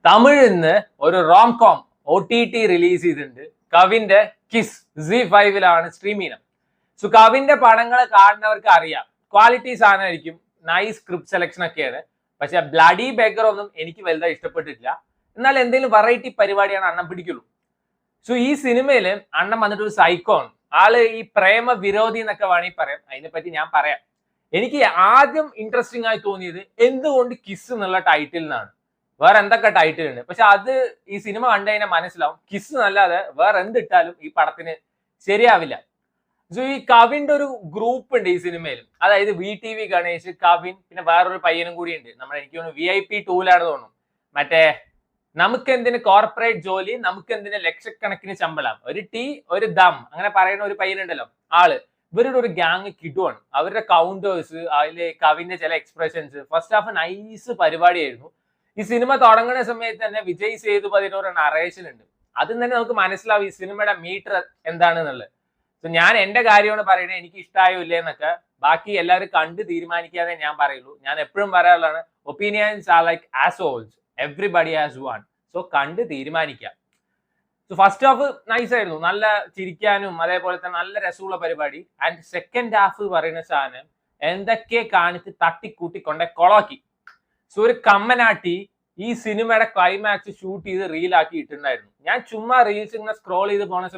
തമിഴിൽ നിന്ന് ഒരു റോം കോം OTT റിലീസ് ചെയ്തിട്ടുണ്ട്. കവിന്റെ കിസ് Z5-ലാണ് സ്ട്രീം ചെയ്യുന്നത്. സോ കവിന്റെ പടങ്ങൾ കാണുന്നവർക്ക് അറിയാം, ക്വാളിറ്റി സാധനമായിരിക്കും, നൈസ് സ്ക്രിപ്റ്റ് സെലക്ഷൻ ഒക്കെയാണ്. പക്ഷെ ബ്ലഡി ബെഗർ ഒന്നും എനിക്ക് വലുതായി ഇഷ്ടപ്പെട്ടിട്ടില്ല. എന്നാൽ എന്തെങ്കിലും വെറൈറ്റി പരിപാടിയാണ് അണ്ണൻ പിടിക്കുള്ളൂ. സോ ഈ സിനിമയില് അണ്ണൻ വന്നിട്ട് ഒരു സൈക്കോൺ ആള്, ഈ പ്രേമ വിരോധി എന്നൊക്കെ വേണമെങ്കിൽ പറയാം. അതിനെപ്പറ്റി ഞാൻ പറയാം. എനിക്ക് ആദ്യം ഇൻട്രസ്റ്റിംഗ് ആയി തോന്നിയത് എന്തുകൊണ്ട് കിസ് എന്നുള്ള ടൈറ്റിൽ നിന്നാണ്. വേറെ എന്തൊക്കെ ടൈറ്റിൽ ഉണ്ട്, പക്ഷെ അത് ഈ സിനിമ കണ്ടു കഴിഞ്ഞാൽ മനസ്സിലാവും കിസ് എന്നല്ലാതെ വേറെ എന്തിട്ടാലും ഈ പടത്തിന് ശരിയാവില്ല. സോ ഈ കവിന്റെ ഒരു ഗ്രൂപ്പ് ഉണ്ട് ഈ സിനിമയിൽ. അതായത് VTV ഗണേഷ്, കവിൻ, പിന്നെ വേറൊരു പയ്യനും കൂടി ഉണ്ട്. നമ്മൾ എനിക്ക് തോന്നുന്നു VIP 2-ലാണ് തോന്നുന്നു. മറ്റേ നമുക്കെന്തിന് കോർപ്പറേറ്റ് ജോലി, നമുക്കെന്തിന് ലക്ഷക്കണക്കിന് ശമ്പളം, ഒരു ടീ ഒരു ദം, അങ്ങനെ പറയുന്ന ഒരു പയ്യനുണ്ടല്ലോ ആള്. ഇവരുടെ ഒരു ഗ്യാങ് കിടുവാണ്. അവരുടെ കൗണ്ടേഴ്സ്, അതിലെ കവിന്റെ ചില എക്സ്പ്രഷൻസ്, ഫസ്റ്റ് ഹാഫ് നൈസ് പരിപാടിയായിരുന്നു. ഈ സിനിമ തുടങ്ങുന്ന സമയത്ത് തന്നെ വിജയ് സേതുപതിയുടെ ഒരു നറേഷൻ ഉണ്ട്. അതിൽ തന്നെ നമുക്ക് മനസ്സിലാവും ഈ സിനിമയുടെ മീറ്റർ എന്താണെന്നുള്ളത്. സോ ഞാൻ എന്റെ കാര്യമാണ് പറയുന്നത്, എനിക്ക് ഇഷ്ടമായോ ഇല്ലേ എന്നൊക്കെ ബാക്കി എല്ലാവരും കണ്ട് തീരുമാനിക്കാതെ ഞാൻ പറയുള്ളൂ. ഞാൻ എപ്പോഴും പറയാനുള്ളതാണ്, opinions are like assholes, everybody has one. So കണ്ട് തീരുമാനിക്കാം. സോ ഫസ്റ്റ് ഹാഫ് നൈസ് ആയിരുന്നു, നല്ല ചിരിക്കാനും അതേപോലെ തന്നെ നല്ല രസമുള്ള പരിപാടി. ആൻഡ് സെക്കൻഡ് ഹാഫ് പറയുന്ന സാധനം എന്തൊക്കെ കാണിച്ച് തട്ടിക്കൂട്ടി കൊണ്ടേ കൊളാക്കി. സോ ഒരു കമ്മനാട്ടി ഈ സിനിമയുടെ ക്ലൈമാക്സ് ഷൂട്ട് ചെയ്ത് റീലാക്കി ഇട്ടുണ്ടായിരുന്നു. ഞാൻ ചുമ്മാ റീൽസ് ഇങ്ങനെ സ്ക്രോൾ ചെയ്ത് പോണ